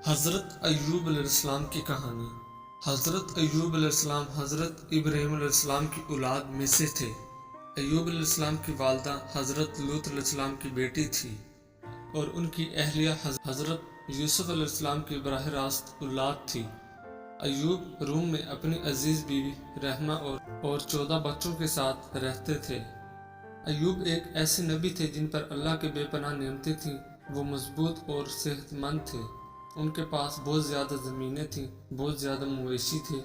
حضرت ایوب علیہ السلام کی کہانی۔ حضرت ایوب علیہ السلام حضرت ابراہیم علیہ السلام کی اولاد میں سے تھے۔ ایوب علیہ السلام کی والدہ حضرت لوط علیہ السلام کی بیٹی تھی اور ان کی اہلیہ حضرت یوسف علیہ السلام کی براہ راست اولاد تھی۔ ایوب روم میں اپنی عزیز بیوی رحمہ اور 14 بچوں کے ساتھ رہتے تھے۔ ایوب ایک ایسے نبی تھے جن پر اللہ کے بے پناہ نعمتیں تھیں۔ وہ مضبوط اور صحت مند تھے۔ ان کے پاس بہت زیادہ زمینیں تھیں، بہت زیادہ مویشی تھے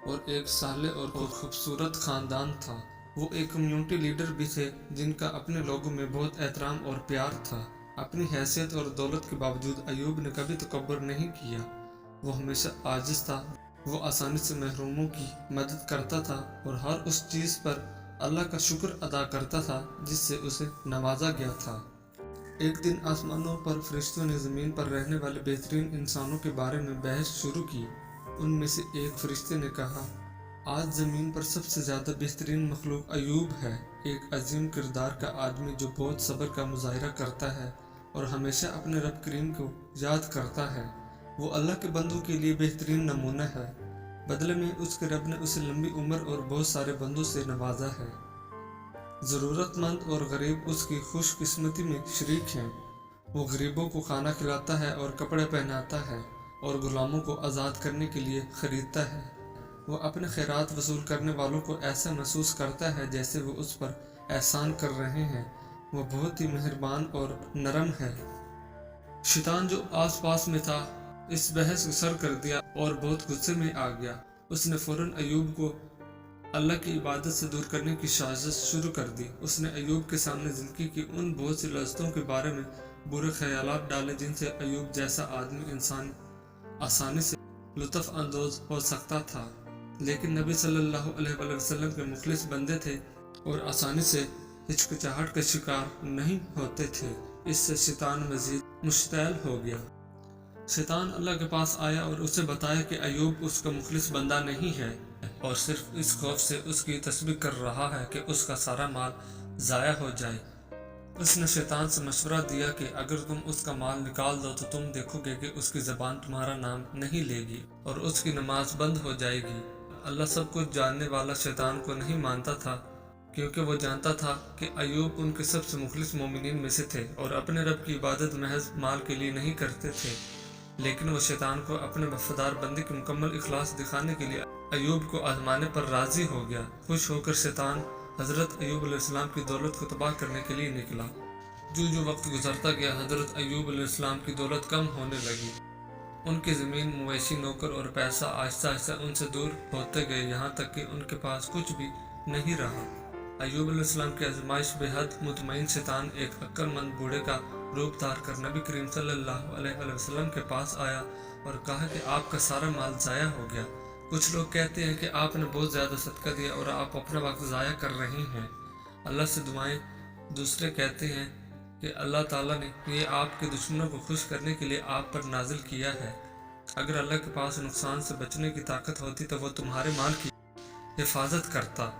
اور ایک صالح اور خوبصورت خاندان تھا۔ وہ ایک کمیونٹی لیڈر بھی تھے جن کا اپنے لوگوں میں بہت احترام اور پیار تھا۔ اپنی حیثیت اور دولت کے باوجود ایوب نے کبھی تکبر نہیں کیا۔ وہ ہمیشہ عاجز تھا۔ وہ آسانی سے محروموں کی مدد کرتا تھا اور ہر اس چیز پر اللہ کا شکر ادا کرتا تھا جس سے اسے نوازا گیا تھا۔ ایک دن آسمانوں پر فرشتوں نے زمین پر رہنے والے بہترین انسانوں کے بارے میں بحث شروع کی۔ ان میں سے ایک فرشتے نے کہا، آج زمین پر سب سے زیادہ بہترین مخلوق ایوب ہے، ایک عظیم کردار کا آدمی جو بہت صبر کا مظاہرہ کرتا ہے اور ہمیشہ اپنے رب کریم کو یاد کرتا ہے۔ وہ اللہ کے بندوں کے لیے بہترین نمونہ ہے۔ بدلے میں اس کے رب نے اسے لمبی عمر اور بہت سارے بندوں سے نوازا ہے۔ ضرورت مند اور غریب اس کی خوش قسمتی میں شریک ہیں۔ وہ غریبوں کو کھانا کھلاتا ہے اور کپڑے پہناتا ہے اور غلاموں کو آزاد کرنے کے لیے خریدتا ہے۔ وہ اپنے خیرات وصول کرنے والوں کو ایسا محسوس کرتا ہے جیسے وہ اس پر احسان کر رہے ہیں۔ وہ بہت ہی مہربان اور نرم ہے۔ شیطان جو آس پاس میں تھا اس بحث کو سر کر دیا اور بہت غصے میں آ گیا۔ اس نے فوراً ایوب کو اللہ کی عبادت سے دور کرنے کی سازش شروع کر دی۔ اس نے ایوب کے سامنے زندگی کی ان بہت سی لذتوں کے بارے میں برے خیالات ڈالے جن سے ایوب جیسا آدمی انسان آسانی سے لطف اندوز ہو سکتا تھا، لیکن نبی صلی اللہ علیہ وآلہ وسلم کے مخلص بندے تھے اور آسانی سے ہچکچاہٹ کا شکار نہیں ہوتے تھے۔ اس سے شیطان مزید مشتعل ہو گیا۔ شیطان اللہ کے پاس آیا اور اسے بتایا کہ ایوب اس کا مخلص بندہ نہیں ہے اور صرف اس خوف سے اس کی تسبیح کر رہا ہے کہ اس کا سارا مال ضائع ہو جائے۔ اس نے شیطان سے مشورہ دیا کہ اگر تم اس کا مال نکال دو تو تم دیکھو گے کہ اس کی زبان تمہارا نام نہیں لے گی اور اس کی نماز بند ہو جائے گی۔ اللہ سب کچھ جاننے والا شیطان کو نہیں مانتا تھا، کیونکہ وہ جانتا تھا کہ ایوب ان کے سب سے مخلص مومنین میں سے تھے اور اپنے رب کی عبادت محض مال کے لیے نہیں کرتے تھے۔ لیکن وہ شیطان کو اپنے وفادار بندے کی مکمل اخلاص دکھانے کے لیے ایوب کو آزمانے پر راضی ہو گیا۔ خوش ہو کر شیطان حضرت ایوب علیہ السلام کی دولت کو تباہ کرنے کے لیے نکلا۔ جو وقت گزرتا گیا حضرت ایوب علیہ السلام کی دولت کم ہونے لگی۔ ان کی زمین، مویشی، نوکر اور پیسہ آہستہ آہستہ ان سے دور ہوتے گئے، یہاں تک کہ ان کے پاس کچھ بھی نہیں رہا۔ ایوب علیہ السلام کی آزمائش بے حد مطمئن شیطان ایک عقل مند بوڑھے کا روپ دھار کر نبی کریم صلی اللہ علیہ وسلم کے پاس آیا اور کہا کہ آپ کا سارا مال ضائع ہو گیا۔ کچھ لوگ کہتے ہیں کہ آپ نے بہت زیادہ صدقہ دیا اور آپ اپنا وقت ضائع کر رہے ہیں۔ اللہ سے دعائیں۔ دوسرے کہتے ہیں کہ اللہ تعالیٰ نے یہ آپ کے دشمنوں کو خوش کرنے کے لیے آپ پر نازل کیا ہے۔ اگر اللہ کے پاس نقصان سے بچنے کی طاقت ہوتی تو وہ تمہارے مال کی حفاظت کرتا۔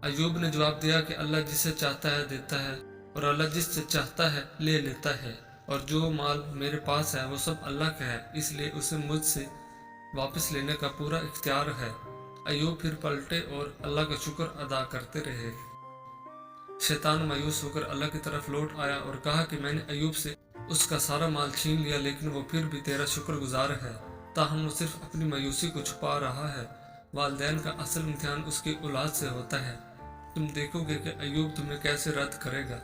ایوب نے جواب دیا کہ اللہ جسے چاہتا ہے دیتا ہے اور اللہ جس سے چاہتا ہے لے لیتا ہے، اور جو مال میرے پاس ہے وہ سب اللہ کا ہے، اس لیے اسے مجھ سے واپس لینے کا پورا اختیار ہے۔ ایوب پھر پلٹے اور اللہ کا شکر ادا کرتے رہے۔ شیطان مایوس ہو کر اللہ کی طرف لوٹ آیا اور کہا کہ میں نے ایوب سے اس کا سارا مال چھین لیا، لیکن وہ پھر بھی تیرا شکر گزار ہے، تاہم وہ صرف اپنی مایوسی کو چھپا رہا ہے۔ والدین کا اصل امتحان اس کی اولاد سے ہوتا ہے۔ تم دیکھو گے کہ ایوب تمہیں کیسے رد کرے گا۔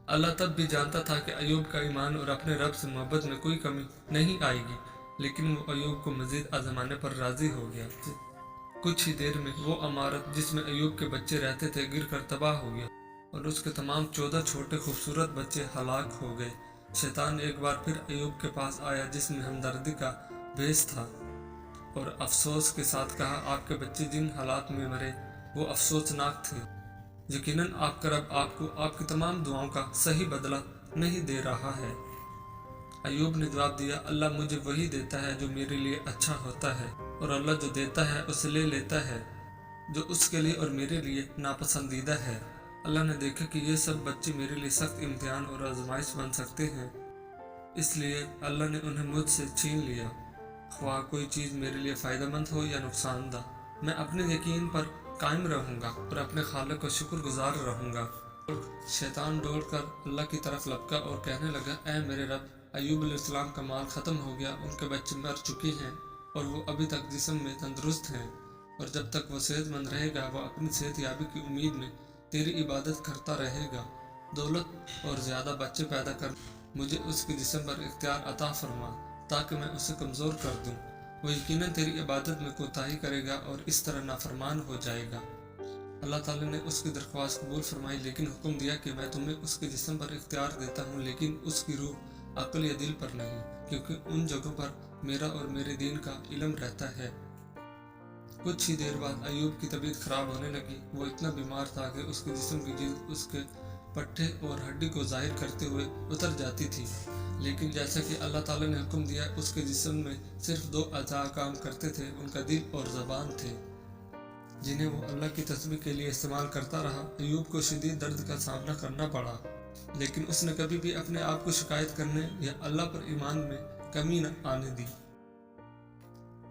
اللہ تب بھی جانتا تھا کہ ایوب کا ایمان اور اپنے رب سے محبت میں کوئی کمی نہیں آئے گی، لیکن وہ ایوب کو مزید آزمانے پر راضی ہو گیا۔ کچھ ہی دیر میں وہ عمارت جس میں ایوب کے بچے رہتے تھے گر کر تباہ ہو گیا اور اس کے تمام 14 چھوٹے خوبصورت بچے ہلاک ہو گئے۔ شیطان ایک بار پھر ایوب کے پاس آیا جس میں ہمدردی کا بھیس تھا اور افسوس کے ساتھ کہا، آپ کے بچے جن حالات میں مرے وہ افسوسناک تھے۔ یقیناً آپ کا رب آپ کو آپ کی تمام دعاؤں کا صحیح بدلہ نہیں دے رہا ہے۔ ایوب نے جواب دیا، اللہ مجھے وہی دیتا ہے جو میرے لیے اچھا ہوتا ہے، اور اللہ جو دیتا ہے اسے لے لیتا ہے جو اس کے لیے اور میرے لیے ناپسندیدہ ہے۔ اللہ نے دیکھا کہ یہ سب بچے میرے لیے سخت امتحان اور آزمائش بن سکتے ہیں، اس لیے اللہ نے انہیں مجھ سے چھین لیا۔ خواہ کوئی چیز میرے لیے فائدہ مند ہو یا نقصان دہ، میں اپنے یقین پر قائم رہوں گا اور اپنے خالق کا شکر گزار رہوں گا۔ شیطان دوڑ کر اللہ کی طرف لپکا اور کہنے لگا، اے میرے رب، ایوب علیہ السلام کا مال ختم ہو گیا، ان کے بچے مر چکے ہیں اور وہ ابھی تک جسم میں تندرست ہیں، اور جب تک وہ صحت مند رہے گا وہ اپنی صحت یابی کی امید میں تیری عبادت کرتا رہے گا۔ دولت اور زیادہ بچے پیدا کر مجھے اس کے جسم پر اختیار عطا فرما تاکہ میں اسے کمزور کر دوں۔ وہ یقیناً تیری عبادت میں کوتاہی کرے گا اور اس طرح نافرمان ہو جائے گا۔ اللہ تعالیٰ نے اس کی درخواست قبول فرمائی، لیکن حکم دیا کہ میں تمہیں اس کے جسم پر اختیار دیتا ہوں، لیکن اس کی روح، عقل یا دل پر نہیں، کیونکہ ان جگہوں پر میرا اور میرے دین کا علم رہتا ہے۔ کچھ ہی دیر بعد ایوب کی طبیعت خراب ہونے لگی۔ وہ اتنا بیمار تھا کہ اس کے جسم کی جلد اس کے پٹھے اور ہڈی کو ظاہر کرتے ہوئے اتر جاتی تھی، لیکن جیسا کہ اللہ تعالیٰ نے حکم دیا، اس کے جسم میں صرف 2 اعضاء کام کرتے تھے، ان کا دل اور زبان تھے، جنہیں وہ اللہ کی تسبیح کے لیے استعمال کرتا رہا۔ ایوب کو شدید درد کا سامنا کرنا پڑا، لیکن اس نے کبھی بھی اپنے آپ کو شکایت کرنے یا اللہ پر ایمان میں کمی نہ آنے دی۔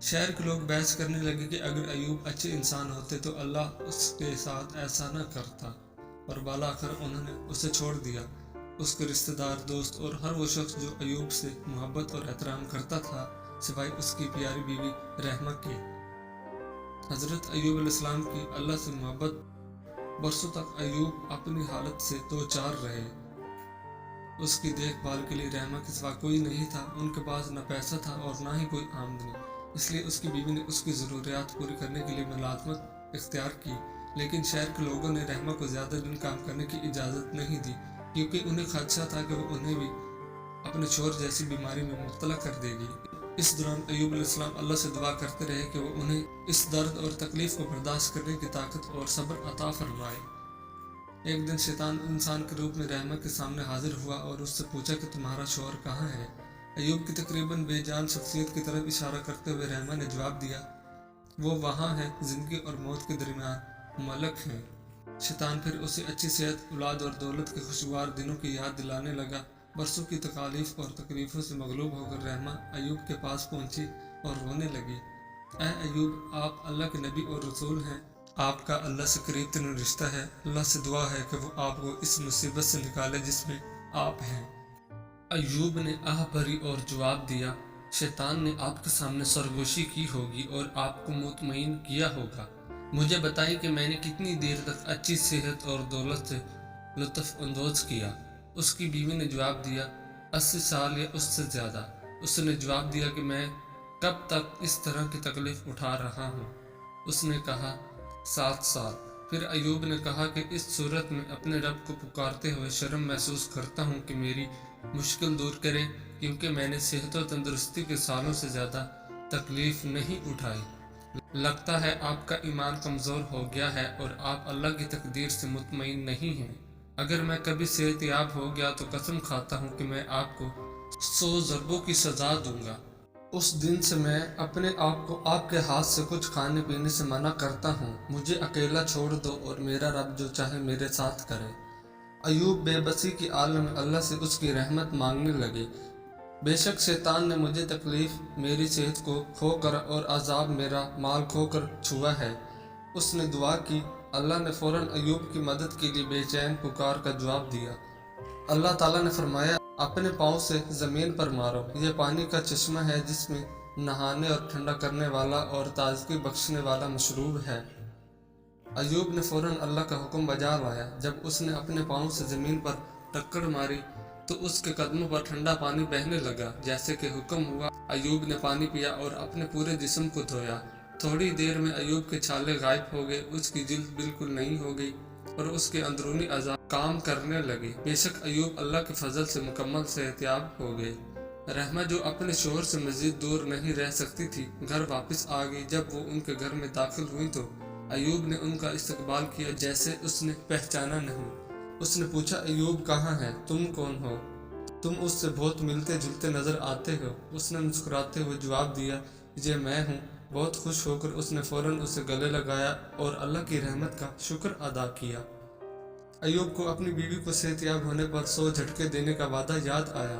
شہر کے لوگ بحث کرنے لگے کہ اگر ایوب اچھے انسان ہوتے تو اللہ اس کے ساتھ ایسا نہ کرتا، اور بالآخر انہوں نے اسے چھوڑ دیا۔ اس کے رشتہ دار، دوست اور ہر وہ شخص جو ایوب سے محبت اور احترام کرتا تھا، سوائے اس کی پیاری بیوی رحمہ کے۔ حضرت ایوب علیہ السلام کی اللہ سے محبت۔ برسوں تک ایوب اپنی حالت سے دوچار رہے۔ اس کی دیکھ بھال کے لیے رحمہ کے سوا کوئی نہیں تھا، ان کے پاس نہ پیسہ تھا اور نہ ہی کوئی آمدنی، اس لیے اس کی بیوی نے اس کی ضروریات پوری کرنے کے لیے ملازمت اختیار کی۔ لیکن شہر کے لوگوں نے رحمہ کو زیادہ دن کام کرنے کی اجازت نہیں دی، کیونکہ انہیں خدشہ تھا کہ وہ انہیں بھی اپنے شوہر جیسی بیماری میں مبتلا کر دے گی۔ اس دوران ایوب علیہ السلام اللہ سے دعا کرتے رہے کہ وہ انہیں اس درد اور تکلیف کو برداشت کرنے کی طاقت اور صبر عطا فرمائے۔ ایک دن شیطان انسان کے روپ میں رحمہ کے سامنے حاضر ہوا اور اس سے پوچھا کہ تمہارا شوہر کہاں ہے؟ ایوب کی تقریباً بے جان شخصیت کی طرف اشارہ کرتے ہوئے رحمہ نے جواب دیا، وہ وہاں ہے، زندگی اور موت کے درمیان ملک ہیں۔ شیطان پھر اسے اچھی صحت، اولاد اور دولت کے خوشگوار دنوں کی یاد دلانے لگا۔ برسوں کی تکالیف اور تکلیفوں سے مغلوب ہو کر رحمہ ایوب کے پاس پہنچی اور رونے لگی۔ اے ایوب، آپ اللہ کے نبی اور رسول ہیں، آپ کا اللہ سے قریب ترین رشتہ ہے، اللہ سے دعا ہے کہ وہ آپ کو اس مصیبت سے نکالے جس میں آپ ہیں۔ ایوب نے آہ بھری اور جواب دیا، شیطان نے آپ کے سامنے سرگوشی کی ہوگی اور آپ کو مطمئن کیا ہوگا۔ مجھے بتائیں کہ میں نے کتنی دیر تک اچھی صحت اور دولت سے لطف اندوز کیا؟ اس کی بیوی نے جواب دیا، 80 سال یا اس سے زیادہ۔ اس نے جواب دیا کہ میں کب تک اس طرح کی تکلیف اٹھا رہا ہوں؟ اس نے کہا، 7 سال۔ پھر ایوب نے کہا کہ اس صورت میں اپنے رب کو پکارتے ہوئے شرم محسوس کرتا ہوں کہ میری مشکل دور کرے، کیونکہ میں نے صحت و تندرستی کے سالوں سے زیادہ تکلیف نہیں اٹھائی۔ لگتا ہے آپ کا ایمان کمزور ہو گیا ہے اور آپ اللہ کی تقدیر سے مطمئن نہیں ہیں۔ اگر میں کبھی صحت یاب ہو گیا تو قسم کھاتا ہوں کہ میں آپ کو 100 ضربوں کی سزا دوں گا۔ اس دن سے میں اپنے آپ کو آپ کے ہاتھ سے کچھ کھانے پینے سے منع کرتا ہوں، مجھے اکیلا چھوڑ دو اور میرا رب جو چاہے میرے ساتھ کرے۔ ایوب بے بسی کی عالم میں اللہ سے اس کی رحمت مانگنے لگے۔ بے شک شیطان نے مجھے تکلیف میری صحت کو کھو کر اور عذاب میرا مال کھو کر چھوا ہے۔ اس نے دعا کی، اللہ نے فوراً ایوب کی مدد کے لیے بے چین پکار کا جواب دیا۔ اللہ تعالیٰ نے فرمایا، اپنے پاؤں سے زمین پر مارو، یہ پانی کا چشمہ ہے جس میں نہانے اور ٹھنڈا کرنے والا اور تازگی بخشنے والا مشروب ہے۔ ایوب نے فوراً اللہ کا حکم بجا لایا۔ جب اس نے اپنے پاؤں سے زمین پر ٹکر ماری تو اس کے قدموں پر ٹھنڈا پانی بہنے لگا، جیسے کہ حکم ہوا۔ ایوب نے پانی پیا اور اپنے پورے جسم کو دھویا۔ تھوڑی دیر میں ایوب کے چھالے غائب ہو گئے، اس کی جلد بالکل نئی ہو گئی اور اس کے اندرونی اعضاء کام کرنے لگے۔ بے شک ایوب اللہ کے فضل سے مکمل صحت یاب ہو گئے۔ رحمہ جو اپنے شوہر سے مزید دور نہیں رہ سکتی تھی، گھر واپس آ گئی۔ جب وہ ان کے گھر میں داخل ہوئی تو ایوب نے ان کا استقبال کیا جیسے اس نے پہچانا نہیں۔ اس نے پوچھا، ایوب کہاں ہے؟ تم کون ہو؟ تم اس سے بہت ملتے جلتے نظر آتے ہو۔ اس نے مسکراتے ہوئے جواب دیا، یہ میں ہوں۔ بہت خوش ہو کر اس نے فوراً اسے گلے لگایا اور اللہ کی رحمت کا شکر ادا کیا۔ ایوب کو اپنی بیوی کو صحت یاب ہونے پر 100 جھٹکے دینے کا وعدہ یاد آیا۔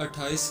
28